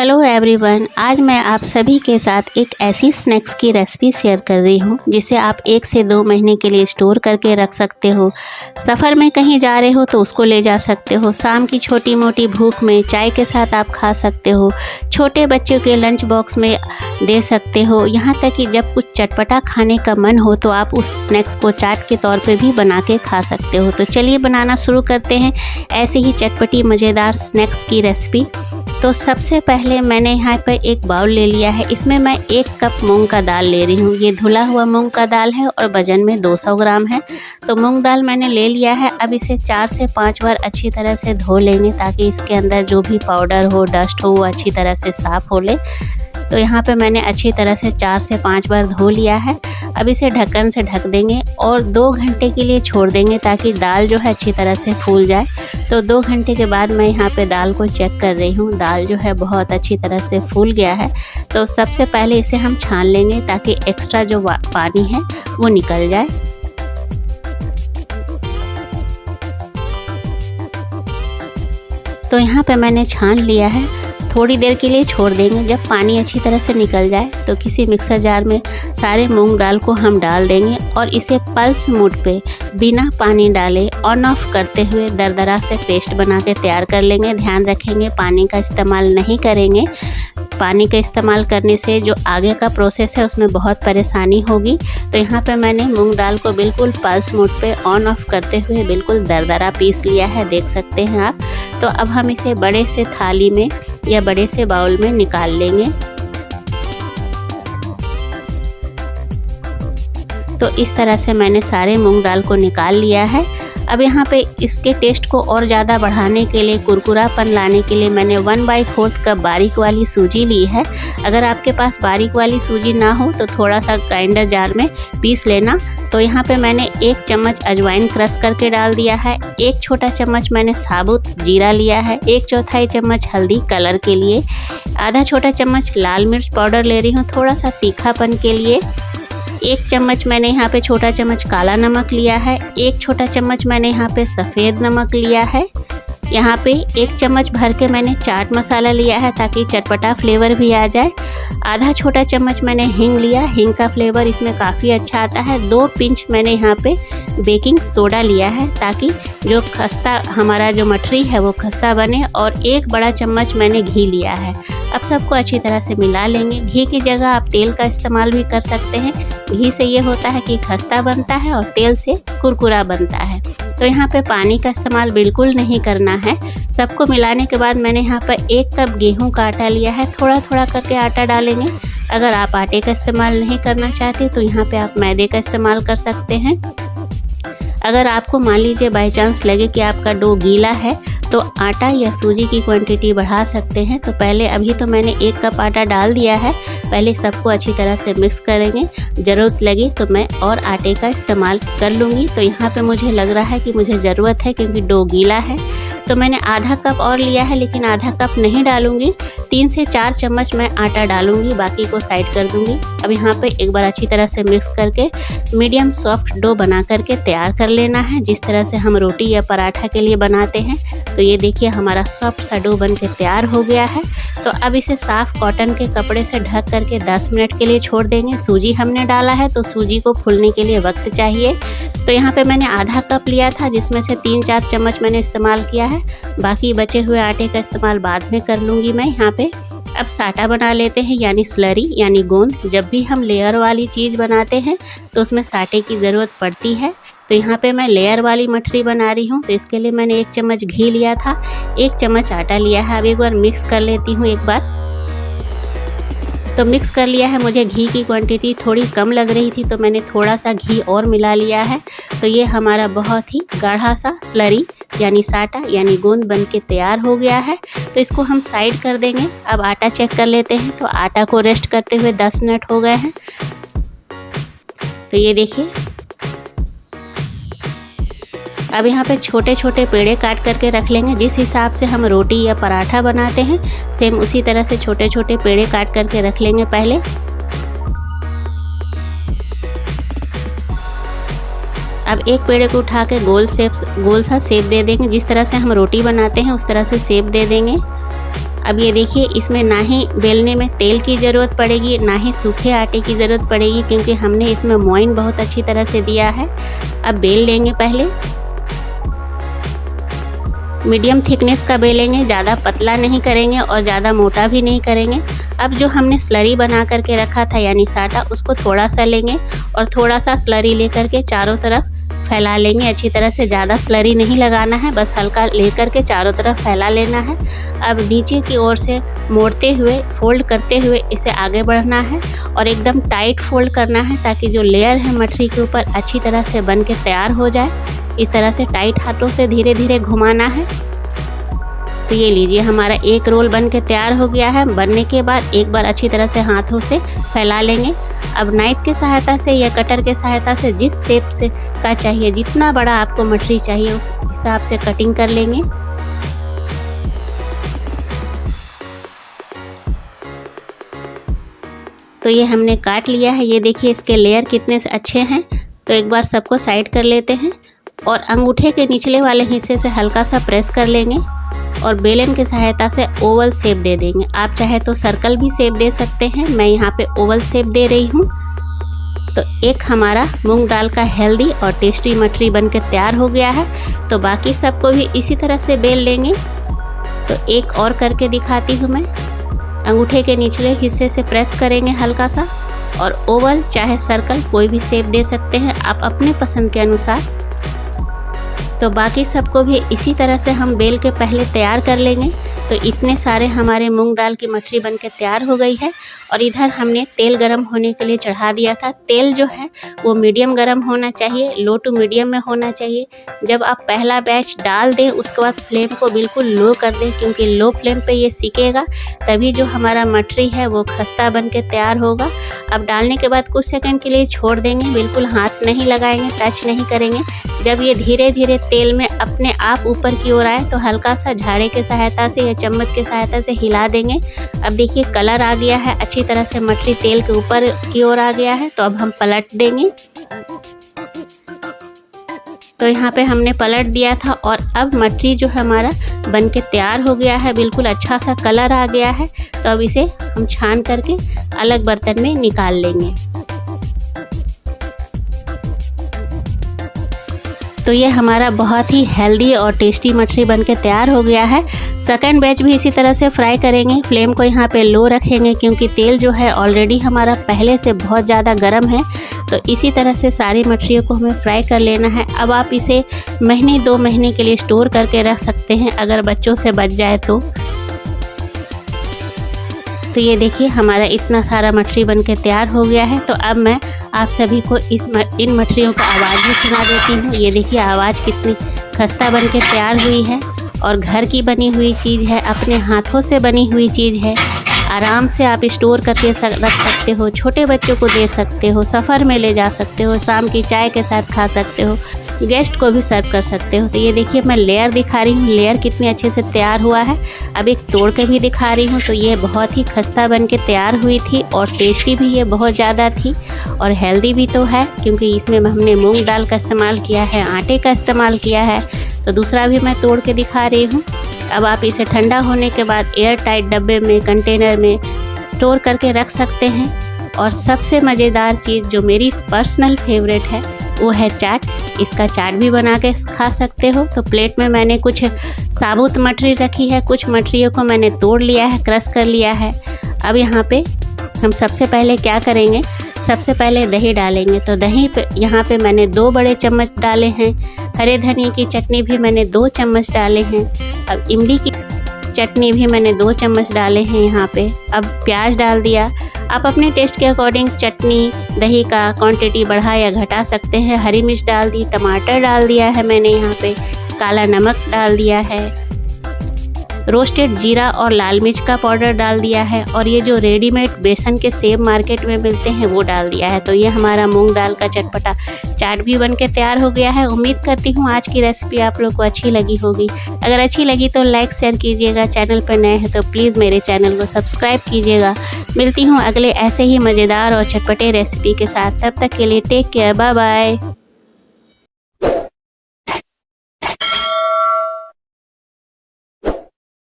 Hello everyone, आज मैं आप सभी के साथ एक ऐसी स्नैक्स की रेसिपी शेयर कर रही हूँ जिसे आप 1 से 2 महीने के लिए स्टोर करके रख सकते हो। सफ़र में कहीं जा रहे हो तो उसको ले जा सकते हो। शाम की छोटी मोटी भूख में चाय के साथ आप खा सकते हो। छोटे बच्चों के लंच बॉक्स में दे सकते हो। यहाँ तक कि जब कुछ चटपटा खाने का मन हो तो आप उस स्नैक्स को चाट के तौर पे भी बना के खा सकते हो। तो चलिए बनाना शुरू करते हैं ऐसे ही चटपटी मज़ेदार स्नैक्स की रेसिपी। तो सबसे पहले मैंने यहाँ पर एक बाउल ले लिया है। इसमें मैं 1 कप मूंग का दाल ले रही हूँ। ये धुला हुआ मूंग का दाल है और वज़न में 200 ग्राम है। तो मूंग दाल मैंने ले लिया है। अब इसे 4 से 5 बार अच्छी तरह से धो लेंगे ताकि इसके अंदर जो भी पाउडर हो, डस्ट हो, वो अच्छी तरह से साफ़ हो ले। तो यहाँ पे मैंने अच्छी तरह से 4 से 5 बार धो लिया है। अब इसे ढक्कन से ढक देंगे और 2 घंटे के लिए छोड़ देंगे ताकि दाल जो है अच्छी तरह से फूल जाए। तो 2 घंटे के बाद मैं यहाँ पे दाल को चेक कर रही हूँ। दाल जो है बहुत अच्छी तरह से फूल गया है। तो सबसे पहले इसे हम छान लेंगे ताकि एक्स्ट्रा जो पानी है वो निकल जाए। तो यहाँ पे मैंने छान लिया है। थोड़ी देर के लिए छोड़ देंगे। जब पानी अच्छी तरह से निकल जाए तो किसी मिक्सर जार में सारे मूंग दाल को हम डाल देंगे और इसे पल्स मोड पे बिना पानी डाले ऑन ऑफ करते हुए दरदरा से पेस्ट बना के तैयार कर लेंगे। ध्यान रखेंगे पानी का इस्तेमाल नहीं करेंगे। पानी का इस्तेमाल करने से जो आगे का प्रोसेस है उसमें बहुत परेशानी होगी। तो यहाँ पे मैंने मूंग दाल को बिल्कुल पल्स मोड पे ऑन ऑफ करते हुए बिल्कुल दरदरा पीस लिया है, देख सकते हैं आप। तो अब हम इसे बड़े से थाली में या बड़े से बाउल में निकाल लेंगे। तो इस तरह से मैंने सारे मूंग दाल को निकाल लिया है। अब यहाँ पे इसके टेस्ट को और ज़्यादा बढ़ाने के लिए, कुरकुरापन लाने के लिए मैंने 1/4 कप बारीक वाली सूजी ली है। अगर आपके पास बारीक वाली सूजी ना हो तो थोड़ा सा ग्राइंडर जार में पीस लेना। तो यहाँ पे मैंने 1 चम्मच अजवाइन क्रश करके डाल दिया है। 1 छोटा चम्मच मैंने साबुत जीरा लिया है। 1/4 चम्मच हल्दी कलर के लिए। आधा छोटा चम्मच लाल मिर्च पाउडर ले रही हूँ थोड़ा सा तीखापन के लिए। 1 चम्मच मैंने यहाँ पे छोटा चम्मच काला नमक लिया है। 1 छोटा चम्मच मैंने यहाँ पे सफ़ेद नमक लिया है। यहाँ पे 1 चम्मच भर के मैंने चाट मसाला लिया है ताकि चटपटा फ्लेवर भी आ जाए। आधा छोटा चम्मच मैंने हींग लिया। हींग का फ्लेवर इसमें काफ़ी अच्छा आता है। 2 पिंच मैंने यहाँ पे बेकिंग सोडा लिया है ताकि जो खस्ता हमारा जो मठरी है वो खस्ता बने। और 1 बड़ा चम्मच मैंने घी लिया है। अब सबको अच्छी तरह से मिला लेंगे। घी की जगह आप तेल का इस्तेमाल भी कर सकते हैं। घी से ये होता है कि खस्ता बनता है और तेल से कुरकुरा बनता है। तो यहाँ पे पानी का इस्तेमाल बिल्कुल नहीं करना है। सबको मिलाने के बाद मैंने यहाँ पर 1 कप गेहूं का आटा लिया है। थोड़ा थोड़ा करके आटा डालेंगे। अगर आप आटे का इस्तेमाल नहीं करना चाहते तो यहाँ पे आप मैदे का इस्तेमाल कर सकते हैं। अगर आपको मान लीजिए बाय चांस लगे कि आपका डो गीला है तो आटा या सूजी की क्वांटिटी बढ़ा सकते हैं। तो पहले अभी तो मैंने 1 कप आटा डाल दिया है। पहले सबको अच्छी तरह से मिक्स करेंगे। ज़रूरत लगी तो मैं और आटे का इस्तेमाल कर लूँगी। तो यहाँ पे मुझे लग रहा है कि मुझे ज़रूरत है क्योंकि डो गीला है। तो मैंने आधा कप और लिया है लेकिन आधा कप नहीं डालूँगी। 3 से 4 चम्मच मैं आटा डालूँगी, बाकी को साइड कर दूँगी। अब यहाँ पे एक बार अच्छी तरह से मिक्स करके मीडियम सॉफ्ट डो बना करके तैयार कर लेना है, जिस तरह से हम रोटी या पराठा के लिए बनाते हैं। तो ये देखिए हमारा सॉफ्ट सा डो बन के तैयार हो गया है। तो अब इसे साफ़ कॉटन के कपड़े से ढक करके 10 मिनट के लिए छोड़ देंगे। सूजी हमने डाला है तो सूजी को फूलने के लिए वक्त चाहिए। तो यहाँ पे मैंने आधा कप लिया था जिसमें से 3-4 चम्मच मैंने इस्तेमाल किया है। बाकी बचे हुए आटे का इस्तेमाल बाद में कर लूँगी मैं यहाँ पे। अब साटा बना लेते हैं यानी स्लरी यानी गोंद। जब भी हम लेयर वाली चीज़ बनाते हैं तो उसमें साटे की ज़रूरत पड़ती है। तो यहाँ पे मैं लेयर वाली मठरी बना रही हूँ। तो इसके लिए मैंने 1 चम्मच घी लिया था, 1 चम्मच आटा लिया है। अब एक बार मिक्स कर लेती हूँ एक बार। तो मिक्स कर लिया है। मुझे घी की क्वांटिटी थोड़ी कम लग रही थी तो मैंने थोड़ा सा घी और मिला लिया है। तो ये हमारा बहुत ही गाढ़ा सा स्लरी यानी साटा यानी गोंद बन के तैयार हो गया है। तो इसको हम साइड कर देंगे। अब आटा चेक कर लेते हैं। तो आटा को रेस्ट करते हुए 10 मिनट हो गए हैं। तो ये देखिए अब यहाँ पे छोटे छोटे पेड़े काट करके रख लेंगे। जिस हिसाब से हम रोटी या पराठा बनाते हैं सेम उसी तरह से छोटे छोटे पेड़े काट करके रख लेंगे पहले। अब एक पेड़े को उठा के गोल सा शेप दे देंगे। जिस तरह से हम रोटी बनाते हैं उस तरह से शेप दे देंगे। अब ये देखिए, इसमें ना ही बेलने में तेल की ज़रूरत पड़ेगी, ना ही सूखे आटे की ज़रूरत पड़ेगी, क्योंकि हमने इसमें मोइन बहुत अच्छी तरह से दिया है। अब बेल लेंगे, पहले मीडियम थिकनेस का बेलेंगे, ज़्यादा पतला नहीं करेंगे और ज़्यादा मोटा भी नहीं करेंगे। अब जो हमने स्लरी बना करके रखा था यानी साटा, उसको थोड़ा सा लेंगे और थोड़ा सा स्लरी लेकर के चारों तरफ फैला लेंगे अच्छी तरह से। ज़्यादा स्लरी नहीं लगाना है, बस हल्का लेकर के चारों तरफ फैला लेना है। अब नीचे की ओर से मोड़ते हुए, फोल्ड करते हुए इसे आगे बढ़ना है और एकदम टाइट फोल्ड करना है, ताकि जो लेयर है मठरी के ऊपर अच्छी तरह से बन के तैयार हो जाए। इस तरह से टाइट हाथों से धीरे धीरे घुमाना है। तो ये लीजिए, हमारा एक रोल बन के तैयार हो गया है। बनने के बाद एक बार अच्छी तरह से हाथों से फैला लेंगे। अब नाइफ की सहायता से या कटर के सहायता से जिस शेप से का चाहिए, जितना बड़ा आपको मठरी चाहिए उस हिसाब से कटिंग कर लेंगे। तो ये हमने काट लिया है। ये देखिए इसके लेयर कितने अच्छे हैं। तो एक बार सबको साइड कर लेते हैं और अंगूठे के निचले वाले हिस्से से हल्का सा प्रेस कर लेंगे और बेलन की सहायता से ओवल शेप दे देंगे। आप चाहे तो सर्कल भी शेप दे सकते हैं, मैं यहाँ पे ओवल शेप दे रही हूँ। तो एक हमारा मूंग दाल का हेल्दी और टेस्टी मठरी बन के तैयार हो गया है। तो बाकी सबको भी इसी तरह से बेल लेंगे। तो एक और करके दिखाती हूँ मैं। अंगूठे के निचले हिस्से से प्रेस करेंगे हल्का सा और ओवल चाहे सर्कल कोई भी शेप दे सकते हैं आप अपने पसंद के अनुसार। तो बाकी सबको भी इसी तरह से हम बेल के पहले तैयार कर लेंगे। तो इतने सारे हमारे मूंग दाल की मठरी बनके तैयार हो गई है। और इधर हमने तेल गरम होने के लिए चढ़ा दिया था। तेल जो है वो मीडियम गरम होना चाहिए, लो टू मीडियम में होना चाहिए। जब आप पहला बैच डाल दें उसके बाद फ्लेम को बिल्कुल लो कर दें, क्योंकि लो फ्लेम पे ये सिकेगा, तभी जो हमारा मठरी है वो खस्ता बन के तैयार होगा। अब डालने के बाद कुछ सेकंड के लिए छोड़ देंगे, बिल्कुल हाथ नहीं लगाएंगे, टच नहीं करेंगे। जब ये धीरे धीरे तेल में अपने आप ऊपर की ओर आए तो हल्का सा झाड़े के सहायता से या चम्मच के सहायता से हिला देंगे। अब देखिए कलर आ गया है, अच्छी तरह से मठरी तेल के ऊपर की ओर आ गया है। तो अब हम पलट देंगे। तो यहाँ पे हमने पलट दिया था और अब मठरी जो हमारा बन के तैयार हो गया है, बिल्कुल अच्छा सा कलर आ गया है। तो अब इसे हम छान करके अलग बर्तन में निकाल लेंगे। तो ये हमारा बहुत ही हेल्दी और टेस्टी मठरी बनके तैयार हो गया है। सेकंड बैच भी इसी तरह से फ्राई करेंगे। फ्लेम को यहाँ पे लो रखेंगे, क्योंकि तेल जो है ऑलरेडी हमारा पहले से बहुत ज़्यादा गर्म है। तो इसी तरह से सारी मठरियों को हमें फ्राई कर लेना है। अब आप इसे महीने 2 महीने के लिए स्टोर करके रख सकते हैं, अगर बच्चों से बच जाए तो। तो ये देखिए हमारा इतना सारा मठरी बनके तैयार हो गया है। तो अब मैं आप सभी को इन मठरियों का आवाज़ भी सुना देती हूँ। ये देखिए आवाज़ कितनी खस्ता बनके तैयार हुई है और घर की बनी हुई चीज़ है, अपने हाथों से बनी हुई चीज़ है। आराम से आप स्टोर करके रख सकते हो, छोटे बच्चों को दे सकते हो, सफ़र में ले जा सकते हो, शाम की चाय के साथ खा सकते हो, गेस्ट को भी सर्व कर सकते हो। तो ये देखिए मैं लेयर दिखा रही हूँ, लेयर कितने अच्छे से तैयार हुआ है। अब एक तोड़ के भी दिखा रही हूँ। तो ये बहुत ही खस्ता बन के तैयार हुई थी और टेस्टी भी ये बहुत ज़्यादा थी और हेल्दी भी तो है, क्योंकि इसमें हमने मूंग दाल का इस्तेमाल किया है, आटे का इस्तेमाल किया है। तो दूसरा भी मैं तोड़ के दिखा रही हूँ। अब आप इसे ठंडा होने के बाद एयर टाइट डब्बे में, कंटेनर में स्टोर करके रख सकते हैं। और सबसे मज़ेदार चीज़ जो मेरी पर्सनल फेवरेट है वो है चाट। इसका चाट भी बना के खा सकते हो। तो प्लेट में मैंने कुछ साबुत मठरी रखी है, कुछ मठरियों को मैंने तोड़ लिया है, क्रश कर लिया है। अब यहाँ पे हम सबसे पहले क्या करेंगे, सबसे पहले दही डालेंगे। तो दही पे यहाँ पे मैंने 2 बड़े चम्मच डाले हैं। हरे धनिए की चटनी भी मैंने 2 चम्मच डाले हैं। अब इमली की चटनी भी मैंने 2 चम्मच डाले हैं यहाँ पे। अब प्याज डाल दिया। आप अपने टेस्ट के अकॉर्डिंग चटनी दही का क्वांटिटी बढ़ा या घटा सकते हैं। हरी मिर्च डाल दी, टमाटर डाल दिया है मैंने यहाँ पे, काला नमक डाल दिया है, रोस्टेड जीरा और लाल मिर्च का पाउडर डाल दिया है और ये जो रेडीमेड बेसन के सेब मार्केट में मिलते हैं वो डाल दिया है। तो ये हमारा मूंग दाल का चटपटा चाट भी बनके तैयार हो गया है। उम्मीद करती हूँ आज की रेसिपी आप लोग को अच्छी लगी होगी। अगर अच्छी लगी तो लाइक शेयर कीजिएगा। चैनल पर नए हैं तो प्लीज़ मेरे चैनल को सब्सक्राइब कीजिएगा। मिलती हूँ अगले ऐसे ही मज़ेदार और चटपटे रेसिपी के साथ। तब तक के लिए टेक केयर, बाय बाय।